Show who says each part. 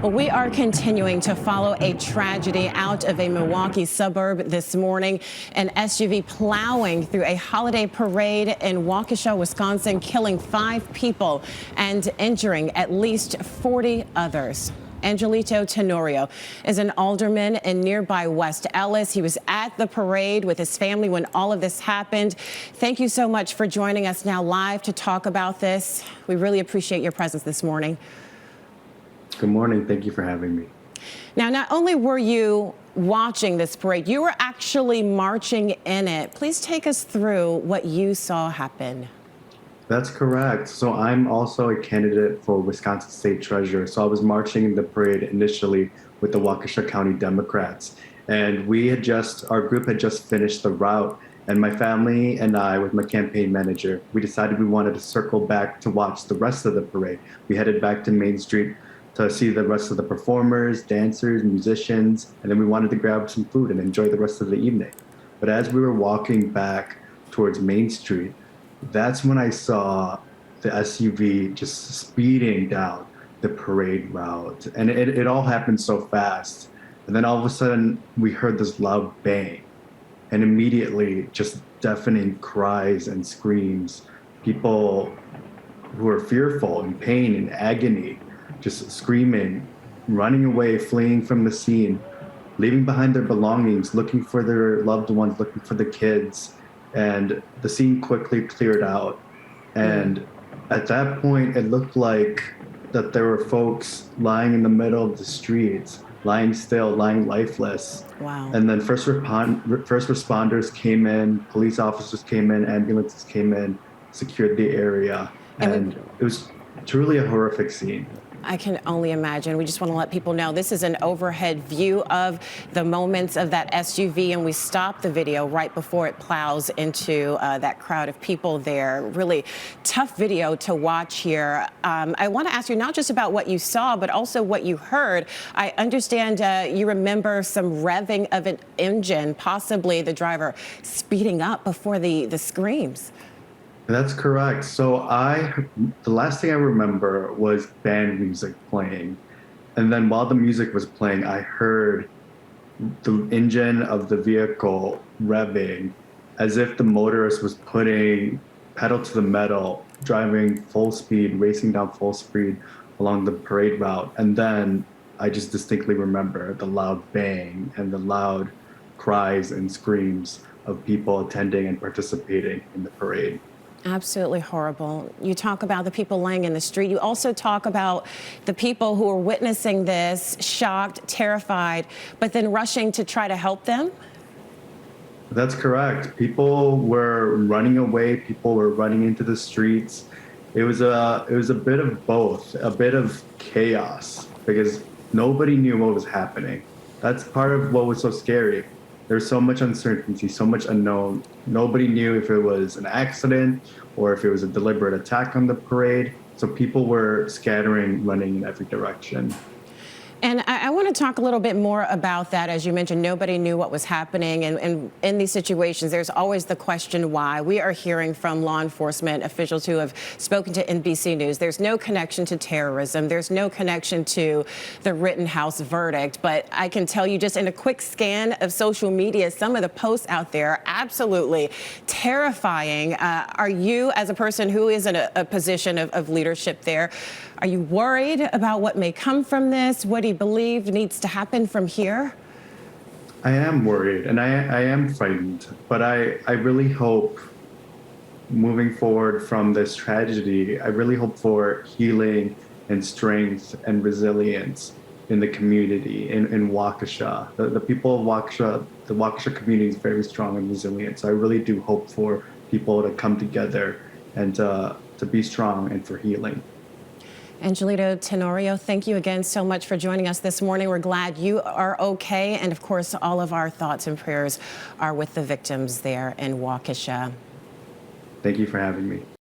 Speaker 1: Well, we are continuing to follow a tragedy out of a Milwaukee suburb this morning. An SUV plowing through a holiday parade in Waukesha, Wisconsin, killing 5 people and injuring at least 40 others. ANGELITO TENORIO is an alderman in nearby West Ellis. He was at the parade with his family when all of this happened. Thank you so much for joining us now live to talk about this. We really appreciate your presence this morning.
Speaker 2: Good morning. Thank you for having me.
Speaker 1: Now, not only were you watching this parade, you were actually marching in it. Please take us through what you saw happen.
Speaker 2: That's correct. So I'm also a candidate for Wisconsin State Treasurer. So I was marching in the parade initially with the Waukesha County Democrats. And our group had just finished the route. And my family and I, with my campaign manager, we decided we wanted to circle back to watch the rest of the parade. We headed back to Main Street to see the rest of the performers, dancers, musicians, and then we wanted to grab some food and enjoy the rest of the evening. But as we were walking back towards Main Street, that's when I saw the SUV just speeding down the parade route. And it all happened so fast. And then all of a sudden, we heard this loud bang. And immediately, just deafening cries and screams. People who are fearful, in pain, in agony, just screaming, running away, fleeing from the scene, leaving behind their belongings, looking for their loved ones, looking for the kids. And the scene quickly cleared out. And at that point, it looked like that there were folks lying in the middle of the streets, lying still, lying lifeless.
Speaker 1: Wow.
Speaker 2: And then first responders came in, police officers came in, ambulances came in, secured the area. And it was truly a horrific scene.
Speaker 1: I can only imagine. We just want to let people know this is an overhead view of the moments of that SUV, and we stopped the video right before it plows into that crowd of people there. Really tough video to watch here. I want to ask you not just about what you saw, but also what you heard. I understand you remember some revving of an engine, possibly the driver speeding up before the screams.
Speaker 2: That's correct. So the last thing I remember was band music playing. And then while the music was playing, I heard the engine of the vehicle revving as if the motorist was putting pedal to the metal, driving full speed, racing down full speed along the parade route. And then I just distinctly remember the loud bang and the loud cries and screams of people attending and participating in the parade.
Speaker 1: Absolutely horrible. You talk about the people laying in the street. You also talk about the people who are witnessing this, shocked, terrified, but then rushing to try to help them.
Speaker 2: That's correct. People were running away. People were running into the streets. It was a bit of both, a bit of chaos because nobody knew what was happening. That's part of what was so scary. There's so much uncertainty, so much unknown. Nobody knew if it was an accident or if it was a deliberate attack on the parade. So people were scattering, running in every direction.
Speaker 1: And I want to talk a little bit more about that. As you mentioned, nobody knew what was happening. And in these situations, there's always the question why. We are hearing from law enforcement officials who have spoken to NBC News. There's no connection to terrorism. There's no connection to the Rittenhouse verdict. But I can tell you just in a quick scan of social media, some of the posts out there are absolutely terrifying. Are you, as a person who is in a position of leadership there, are you worried about what may come from this? What do you believe needs to happen from here?
Speaker 2: I am worried and I am frightened, but I really hope moving forward from this tragedy, I really hope for healing and strength and resilience in the community, in Waukesha. The people of Waukesha, the Waukesha community is very strong and resilient. So I really do hope for people to come together and to be strong and for healing.
Speaker 1: ANGELITO TENORIO, thank you again so much for joining us this morning. We're glad you are okay. And of course, all of our thoughts and prayers are with the victims there in Waukesha.
Speaker 2: Thank you for having me.